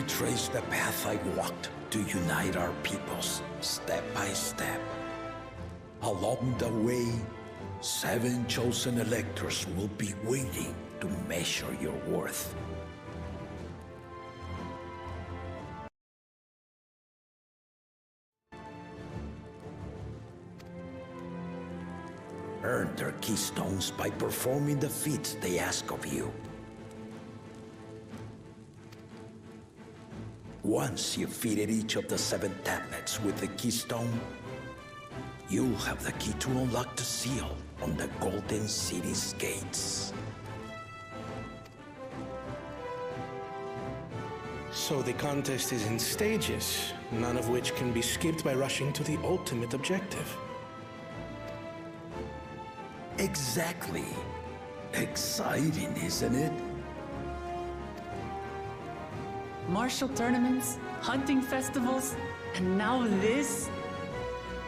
retrace the path I walked to unite our peoples, step by step. Along the way, 7 chosen electors will be waiting to measure your worth. Earn their keystones by performing the feats they ask of you. Once you've fitted each of the 7 tablets with the keystone, you'll have the key to unlock the seal on the Golden City's gates. So the contest is in stages, none of which can be skipped by rushing to the ultimate objective. Exactly. Exciting, isn't it? Martial tournaments, hunting festivals, and now this?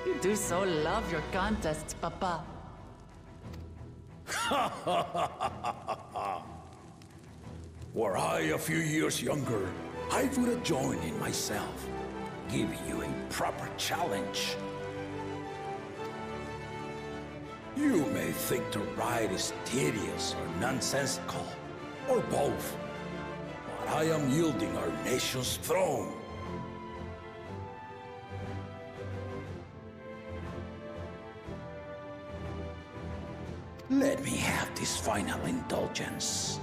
You do so love your contests, Papa. Were I a few years younger, I would have joined in myself, giving you a proper challenge. You may think the ride is tedious or nonsensical, or both, but I am yielding our nation's throne. Let me have this final indulgence.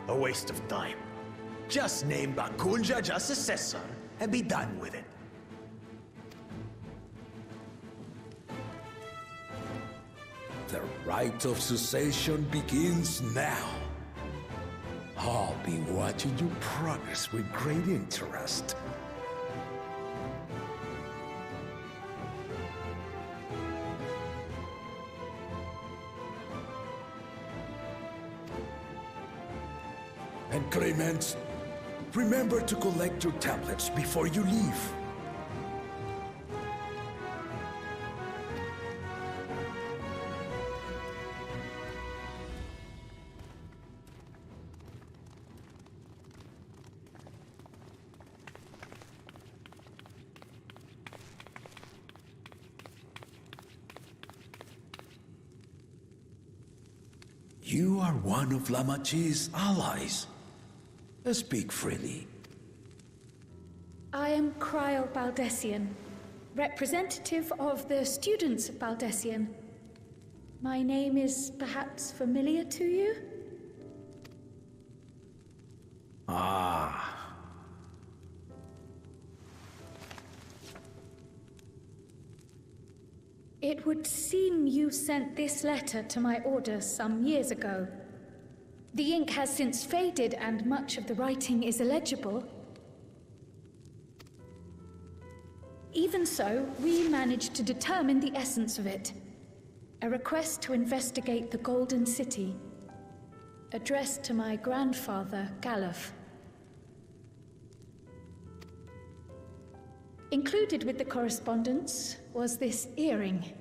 A waste of time. Just name Bakunja as successor and be done with it. The rite of succession begins now. I'll be watching you progress with great interest. And Clemens, remember to collect your tablets before you leave. You are one of Lamachi's allies. Speak freely. I am Cryo Baldessian, representative of the students of Baldessian. My name is perhaps familiar to you? Ah. It would seem you sent this letter to my orders some years ago. The ink has since faded and much of the writing is illegible. Even so, we managed to determine the essence of it. A request to investigate the Golden City, addressed to my grandfather, Galuf. Included with the correspondence was this earring.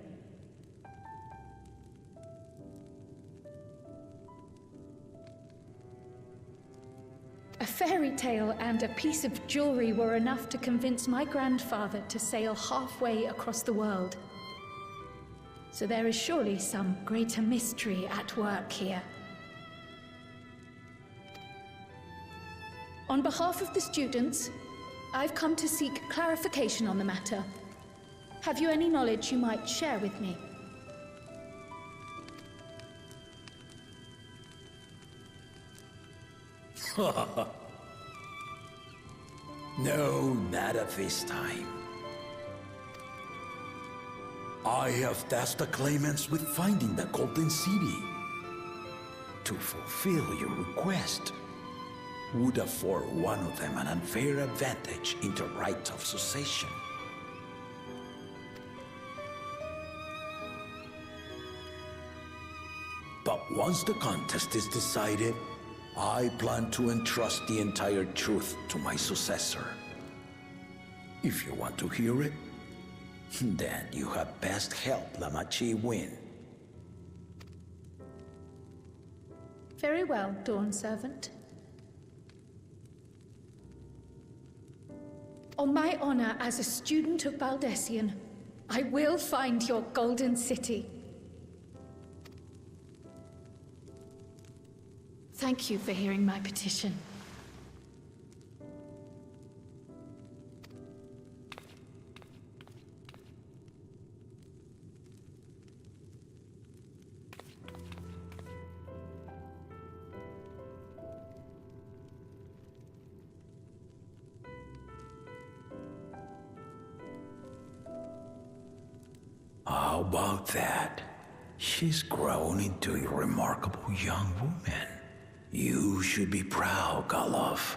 A fairy tale and a piece of jewelry were enough to convince my grandfather to sail halfway across the world. So there is surely some greater mystery at work here. On behalf of the students, I've come to seek clarification on the matter. Have you any knowledge you might share with me? No, not at this time. I have tasked the claimants with finding the Golden City. To fulfill your request would afford one of them an unfair advantage in the right of succession. But once the contest is decided, I plan to entrust the entire truth to my successor. If you want to hear it, then you had best help Lamachi win. Very well, Dawn Servant. On my honor as a student of Baldessian, I will find your golden city. Thank you for hearing my petition. How about that? She's grown into a remarkable young woman. You should be proud, Galov.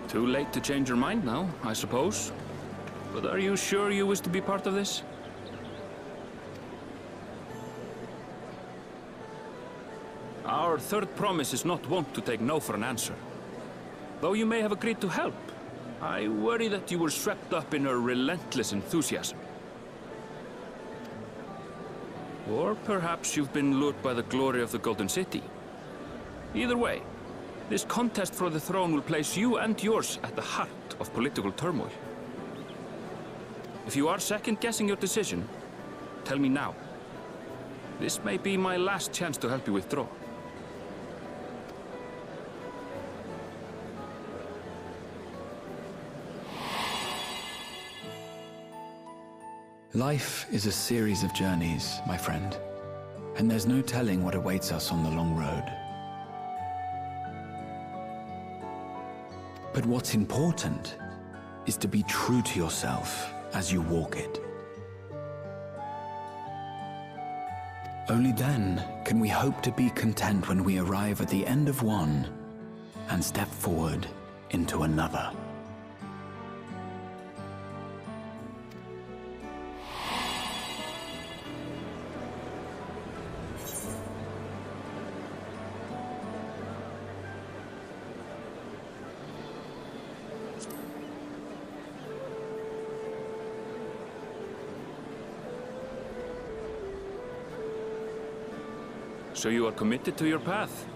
Too late to change your mind now, I suppose. But are you sure you wish to be part of this? Our third promise is not wont to take no for an answer. Though you may have agreed to help, I worry that you were swept up in her relentless enthusiasm. Or perhaps you've been lured by the glory of the Golden City. Either way, this contest for the throne will place you and yours at the heart of political turmoil. If you are second-guessing your decision, tell me now. This may be my last chance to help you withdraw. Life is a series of journeys, my friend, and there's no telling what awaits us on the long road. But what's important is to be true to yourself as you walk it. Only then can we hope to be content when we arrive at the end of one and step forward into another. So you are committed to your path?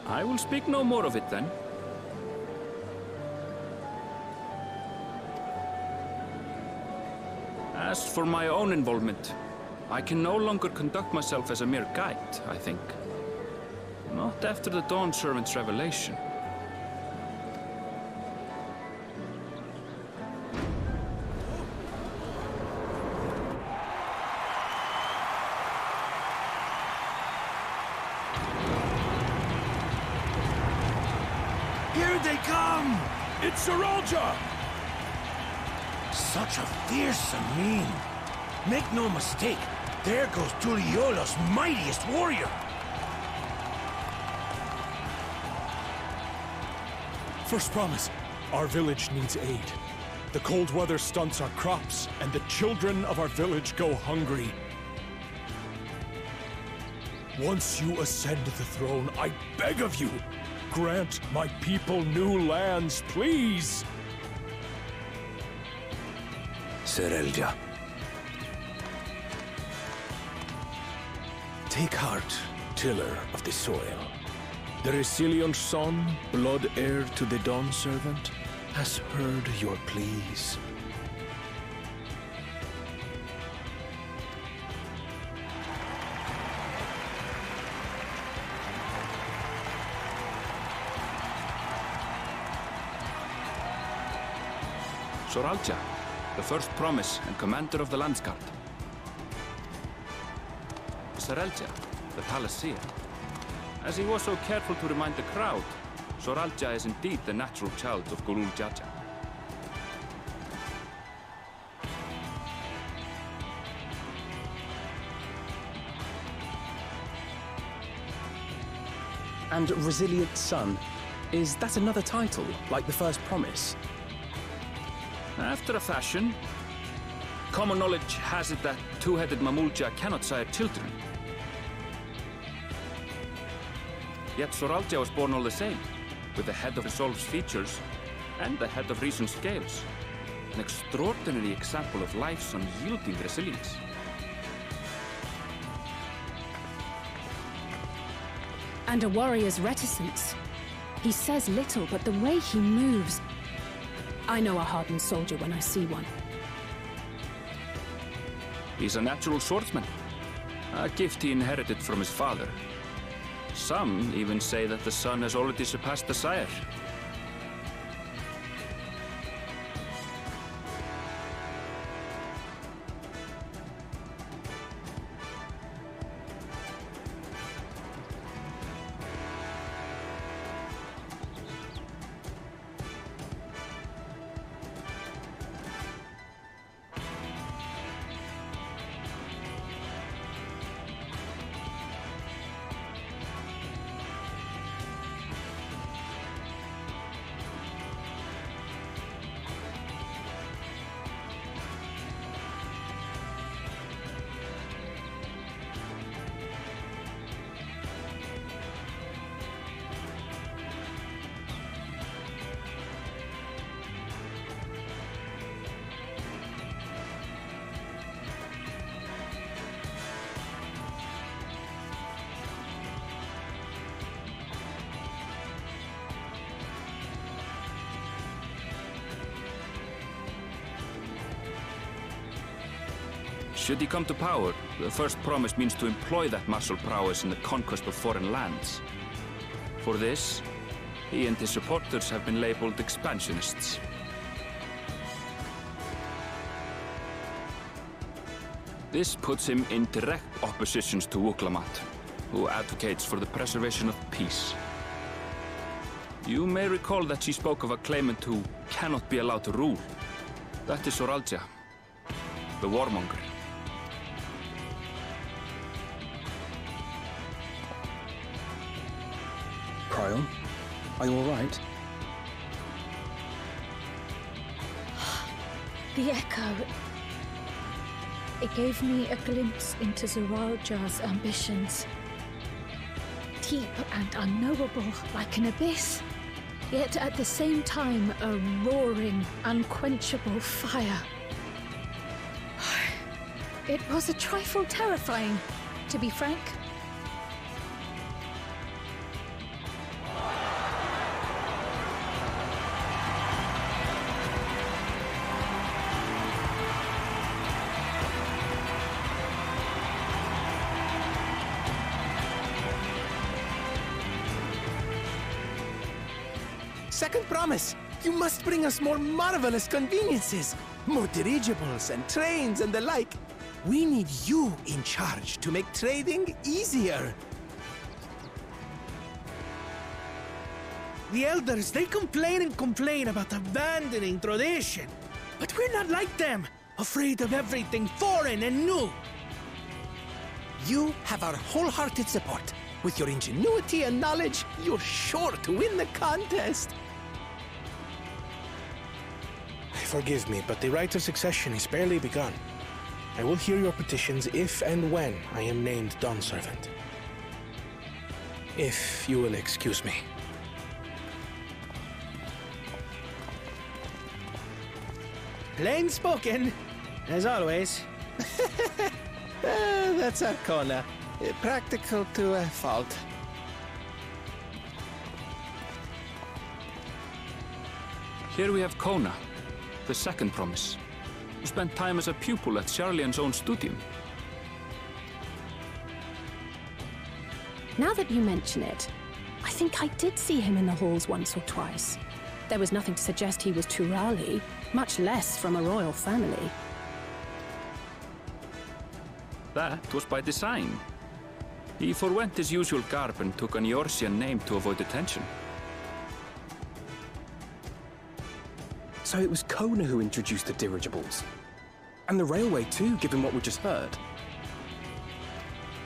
I will speak no more of it then. As for my own involvement, I can no longer conduct myself as a mere guide, I think. Not after the Dawn Servant's revelation. Here they come! It's Saralja! Such a fearsome mien. Make no mistake, there goes Tuliola's mightiest warrior. First promise, our village needs aid. The cold weather stunts our crops, and the children of our village go hungry. Once you ascend the throne, I beg of you, grant my people new lands, please? Serelja. Take heart, tiller of the soil. The Resilient son, blood heir to the Dawn Servant, Has heard your pleas. Soralja, the first promise and commander of the Landsguard. Serelja, the Palaceer. As he was so careful to remind the crowd, Soralja is indeed the natural child of Gulul Jaja. And Resilient Son, is that another title, like the first promise? After a fashion, common knowledge has it that two-headed Mamulja cannot sire children. Yet Soralja was born all the same, with the head of Resolve's features and the head of Reason's scales. An extraordinary example of life's unyielding resilience. And a warrior's reticence. He says little, but the way he moves... I know a hardened soldier when I see one. He's a natural swordsman, a gift he inherited from his father. Some even say that the son has already surpassed the sire. Should he come to power, the first promise means to employ that martial prowess in the conquest of foreign lands. For this, he and his supporters have been labeled expansionists. This puts him in direct opposition to Wuklamat, who advocates for the preservation of peace. You may recall that she spoke of a claimant who cannot be allowed to rule. That is Soralja, the warmonger. Cryon, are you all right? The echo. It gave me a glimpse into Zoralja's ambitions. Deep and unknowable, like an abyss. Yet at the same time, a roaring, unquenchable fire. It was a trifle terrifying, to be frank. Second promise, you must bring us more marvelous conveniences. More dirigibles and trains and the like. We need you in charge to make trading easier. The elders, they complain about abandoning tradition. But we're not like them, afraid of everything foreign and new. You have our wholehearted support. With your ingenuity and knowledge, you're sure to win the contest. Forgive me, but the right of succession is barely begun. I will hear your petitions if and when I am named Dawn Servant. If you will excuse me. Plain spoken, as always. That's Arcona. Practical to a fault. Here we have Kona, the second promise, who spent time as a pupil at Charlian's own studium. Now that you mention it, I think I did see him in the halls once or twice. There was nothing to suggest he was Turali, much less from a royal family. That was by design. He forwent his usual garb and took an Eorzean name to avoid attention. So it was Kona who introduced the dirigibles. And the railway too, given what we just heard.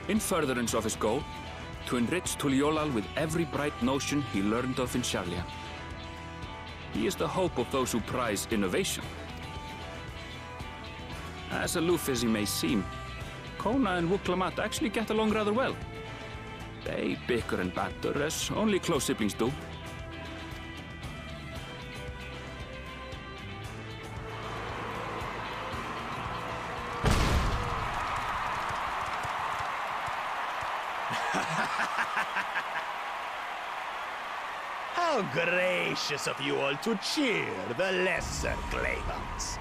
In furtherance of his goal, to enrich Tuliolal with every bright notion he learned of in Charlian. He is the hope of those who prize innovation. As aloof as he may seem, Kona and Wuklamat actually get along rather well. They bicker and banter as only close siblings do. How gracious of you all to cheer the lesser claimants.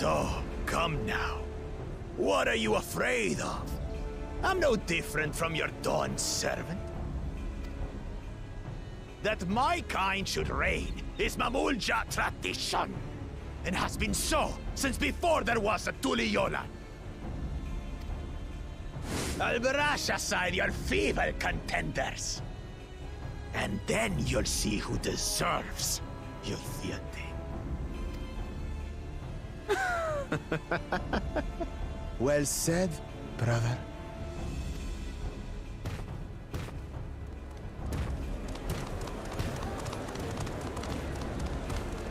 Oh, come now. What are you afraid of? I'm no different from your Dawn servant. That my kind should reign is Mamulja tradition, and has been so since before there was a Tuliyolan. I'll brush aside your feeble contenders, and then you'll see who deserves your fealty. Well said, brother.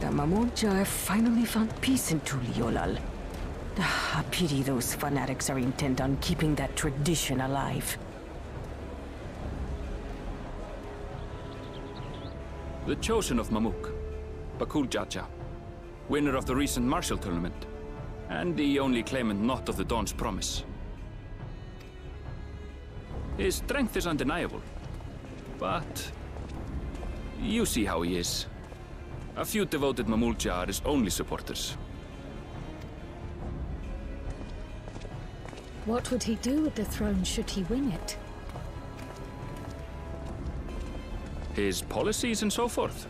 The Mamulja have finally found peace in Tuliolal. I pity those fanatics are intent on keeping that tradition alive. The chosen of Mamuk, Bakul Jaja, winner of the recent martial tournament, and the only claimant not of the Dawn's promise. His strength is undeniable, but you see how he is. A few devoted Mamulja are his only supporters. What would he do with the throne should he win it? His policies and so forth.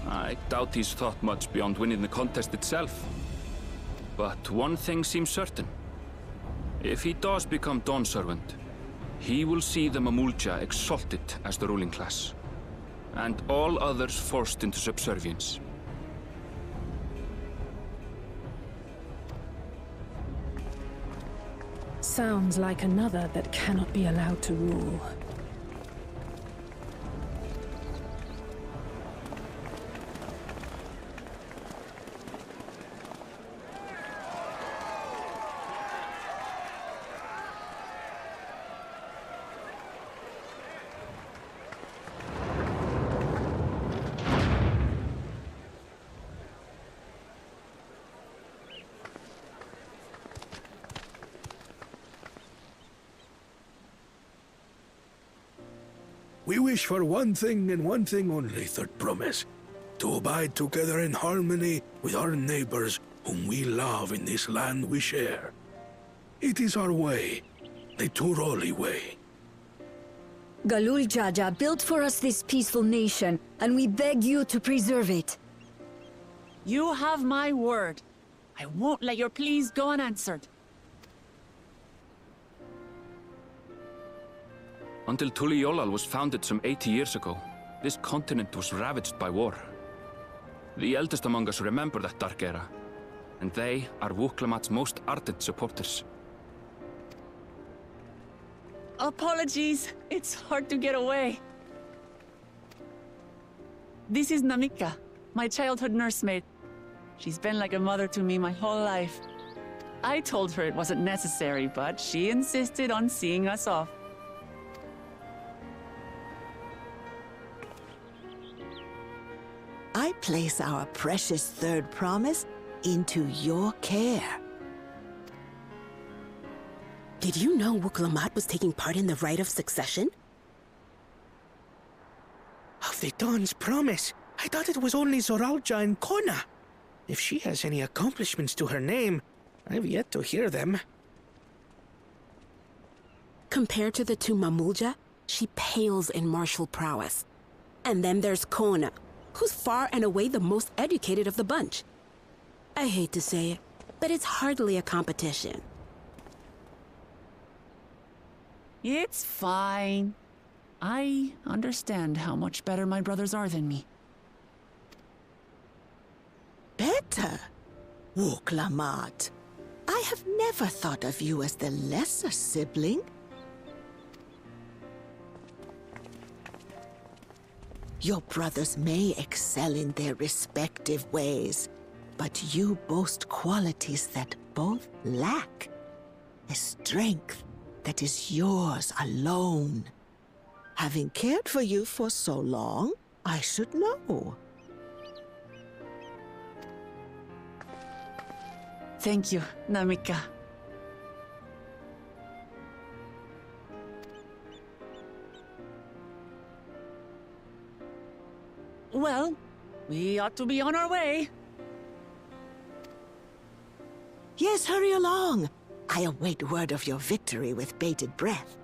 I doubt he's thought much beyond winning the contest itself. But one thing seems certain. If he does become Dawn servant, he will see the Mamulja exalted as the ruling class, and all others forced into subservience. Sounds like another that cannot be allowed to rule. We wish for one thing and one thing only, third promise. To abide together in harmony with our neighbors whom we love in this land we share. It is our way, the Turoli way. Galul Jaja built for us this peaceful nation, and we beg you to preserve it. You have my word. I won't let your pleas go unanswered. Until Tuliolal was founded some 80 years ago, this continent was ravaged by war. The eldest among us remember that dark era, and they are Wuklamat's most ardent supporters. Apologies. It's hard to get away. This is Namika, my childhood nursemaid. She's been like a mother to me my whole life. I told her it wasn't necessary, but she insisted on seeing us off. I place our precious third promise into your care. Did you know Wuklamat was taking part in the rite of succession? Of the Dawn's promise? I thought it was only Zoralja and Kona. If she has any accomplishments to her name, I've yet to hear them. Compared to the two Mamulja, she pales in martial prowess. And then there's Kona, who's far and away the most educated of the bunch. I hate to say it, but it's hardly a competition. It's fine. I understand how much better my brothers are than me. Better? Wuklamat, I have never thought of you as the lesser sibling. Your brothers may excel in their respective ways, but you boast qualities that both lack. A strength that is yours alone. Having cared for you for so long, I should know. Thank you, Namika. Well, we ought to be on our way. Yes, hurry along. I await word of your victory with bated breath.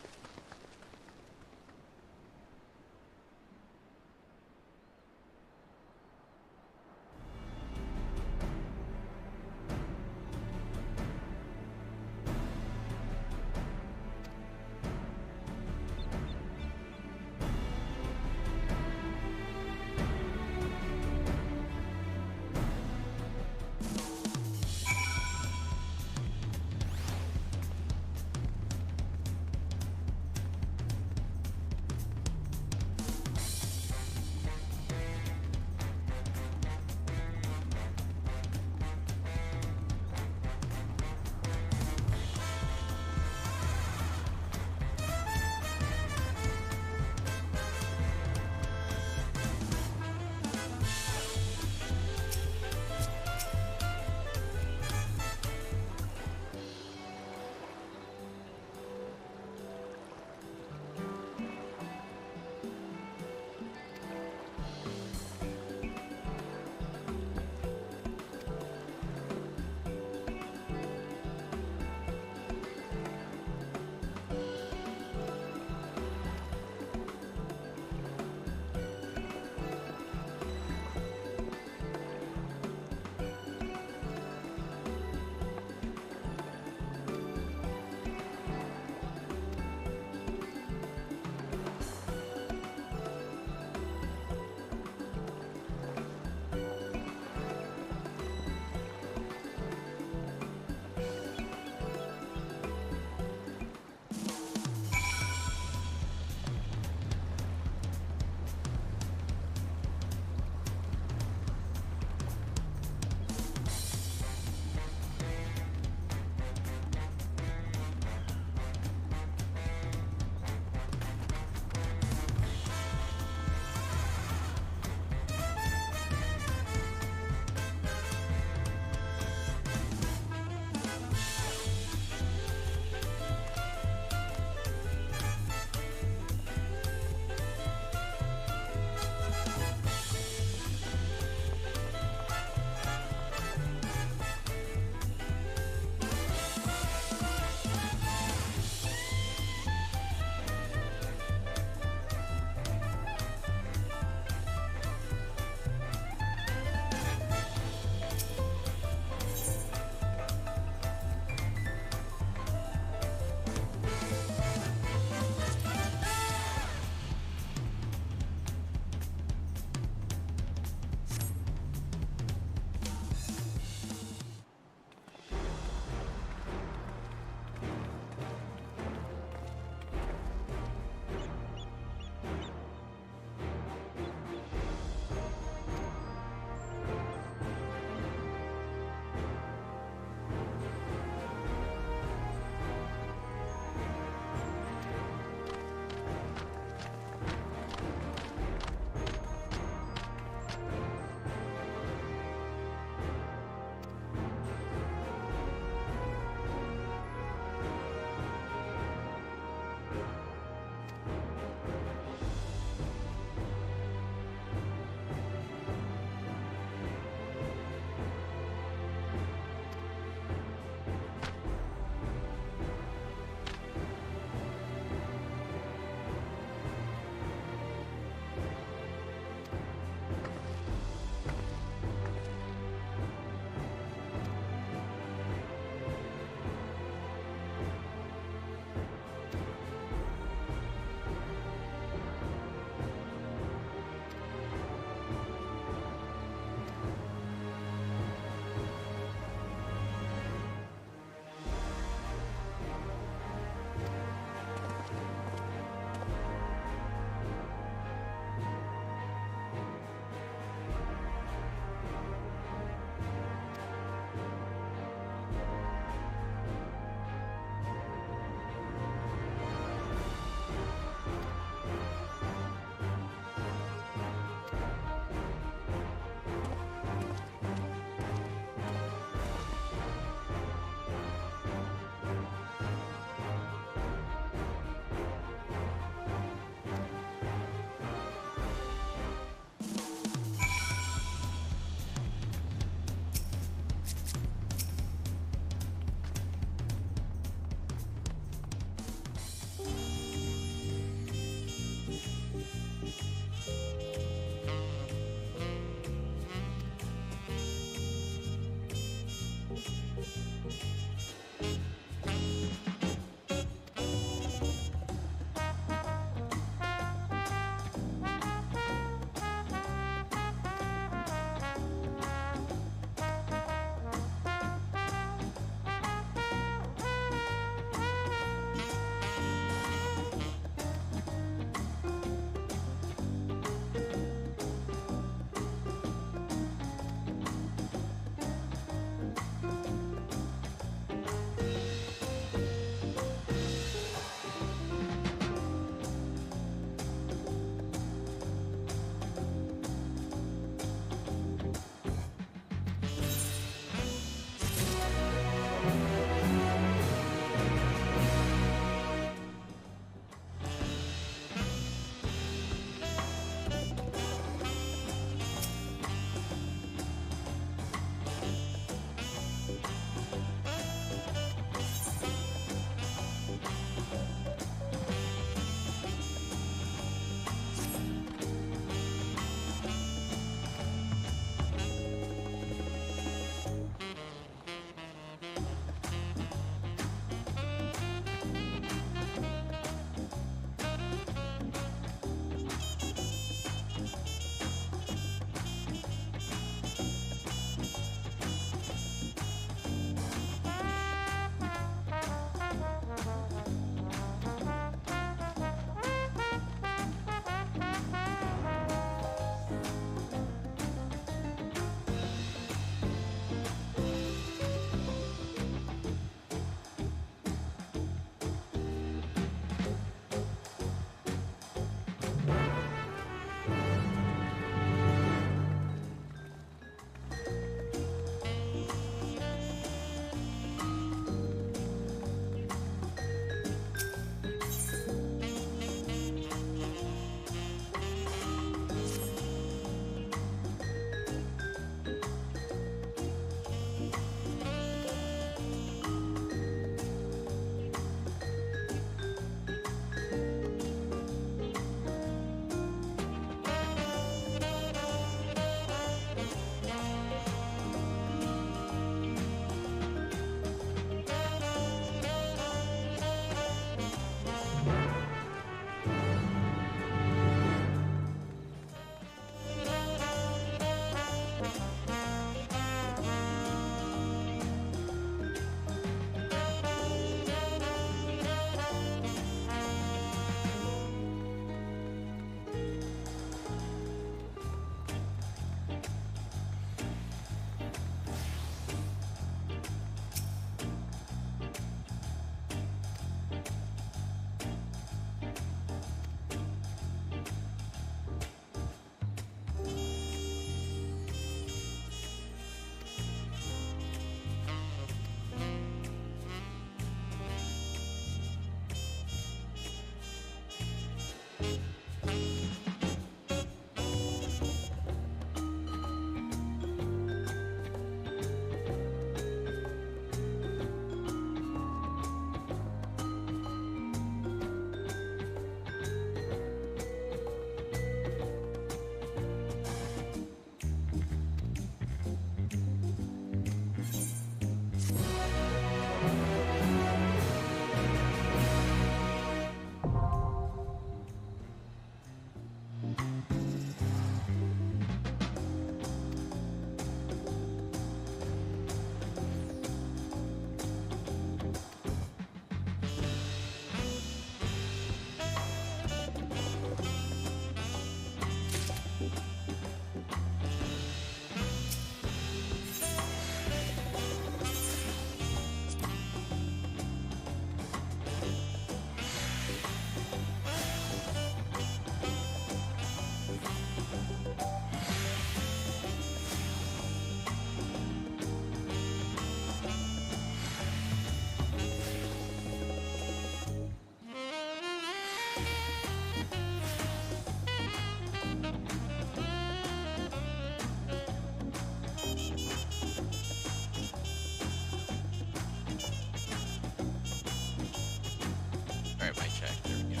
Alright, mic check. There we go.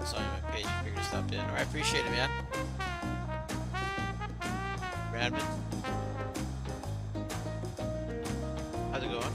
Saw you on my page. You figured stopped in. Alright, appreciate it, man. Radman. How's it going?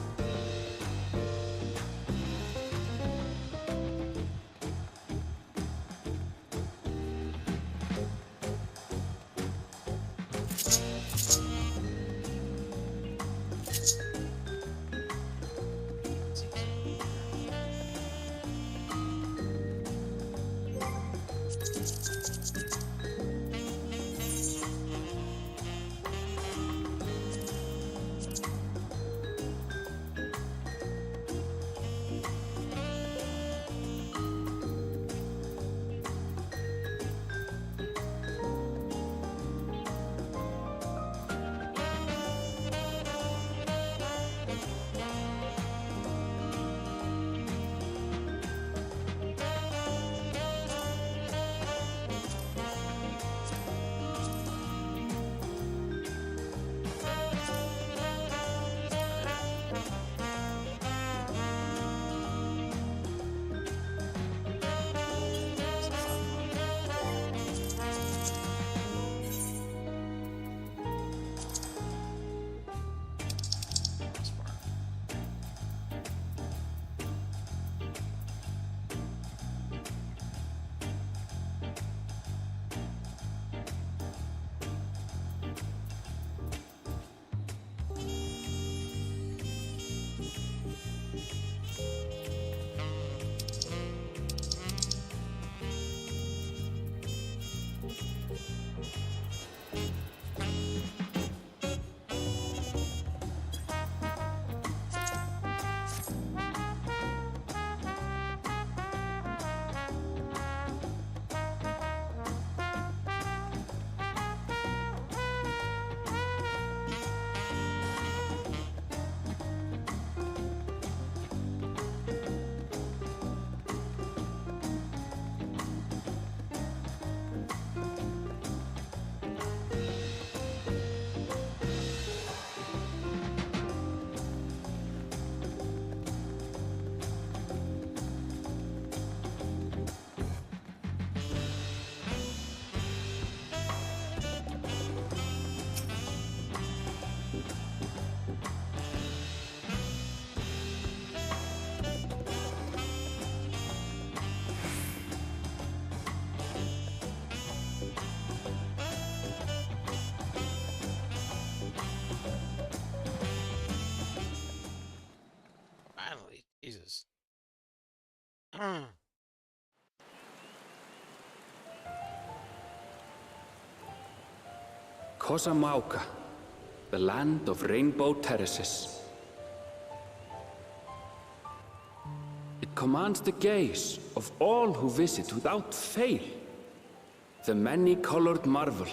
Jesus. Kosamauka, the land of rainbow terraces. It commands the gaze of all who visit without fail. The many-colored marvel.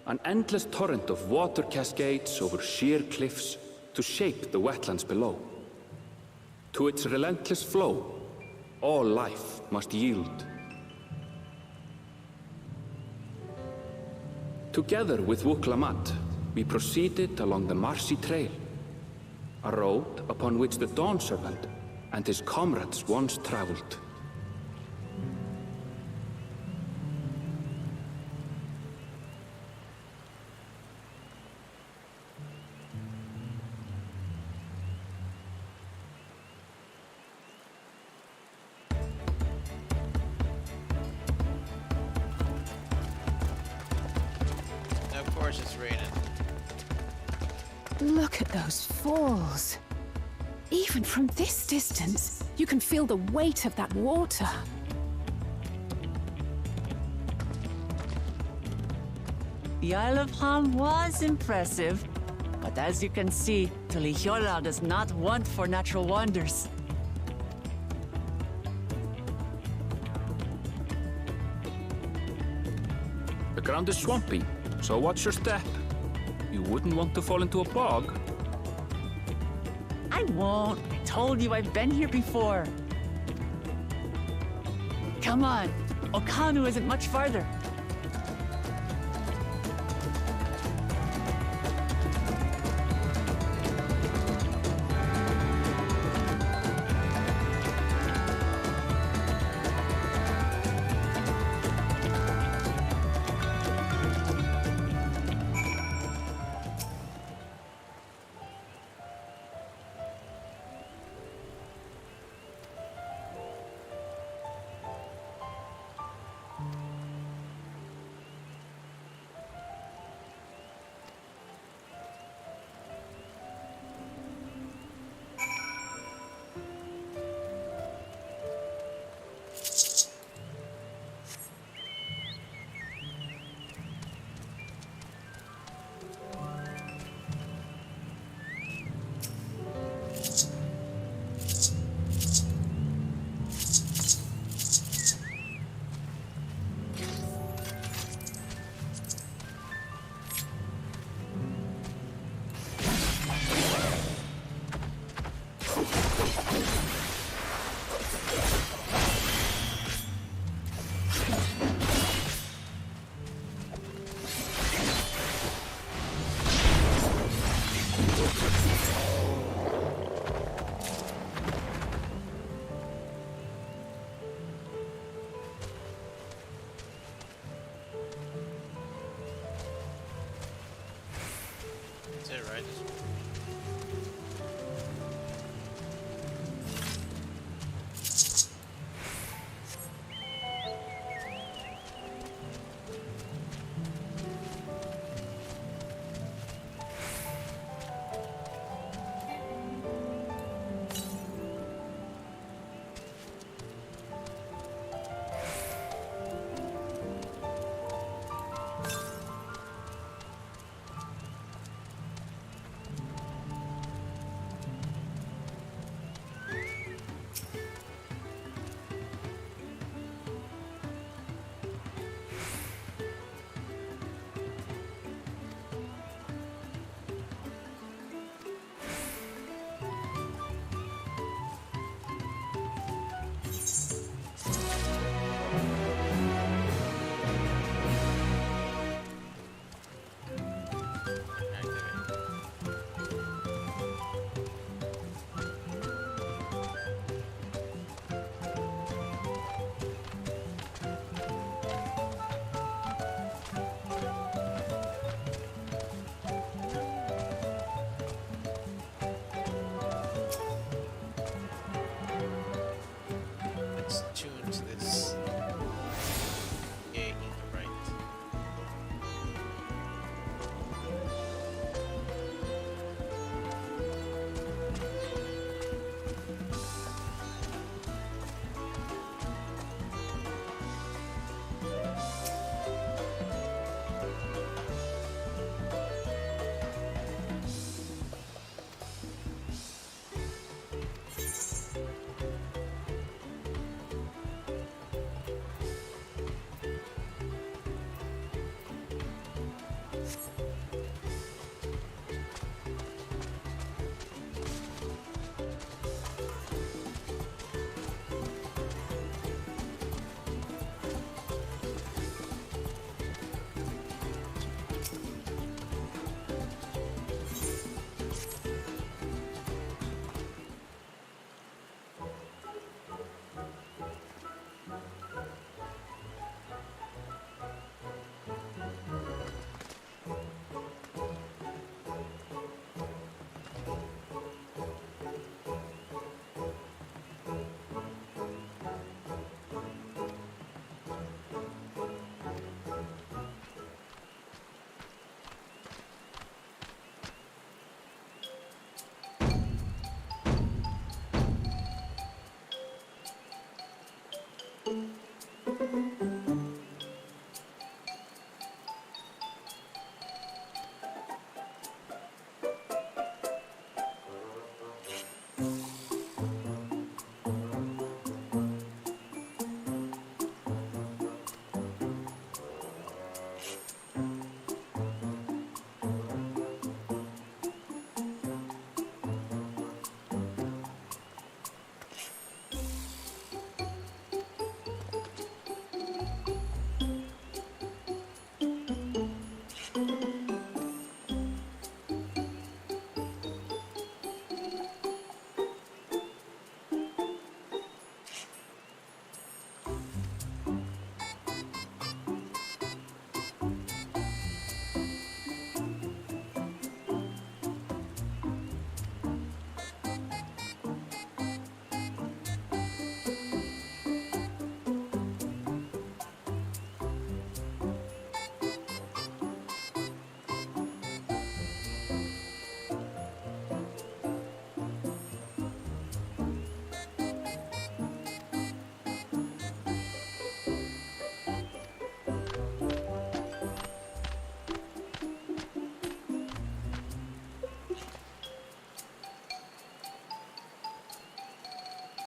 An endless torrent of water cascades over sheer cliffs to shape the wetlands below. To its relentless flow, all life must yield. Together with Wuklamat, we proceeded along the marshy trail, a road upon which the Dawn Serpent and his comrades once traveled. It's raining. Look at those falls. Even from this distance, you can feel the weight of that water. The Isle of Ham was impressive, but as you can see, Tuliyollal does not want for natural wonders. The ground is swampy, so watch your step. You wouldn't want to fall into a bog. I won't. I told you I've been here before. Come on. Okanu isn't much farther.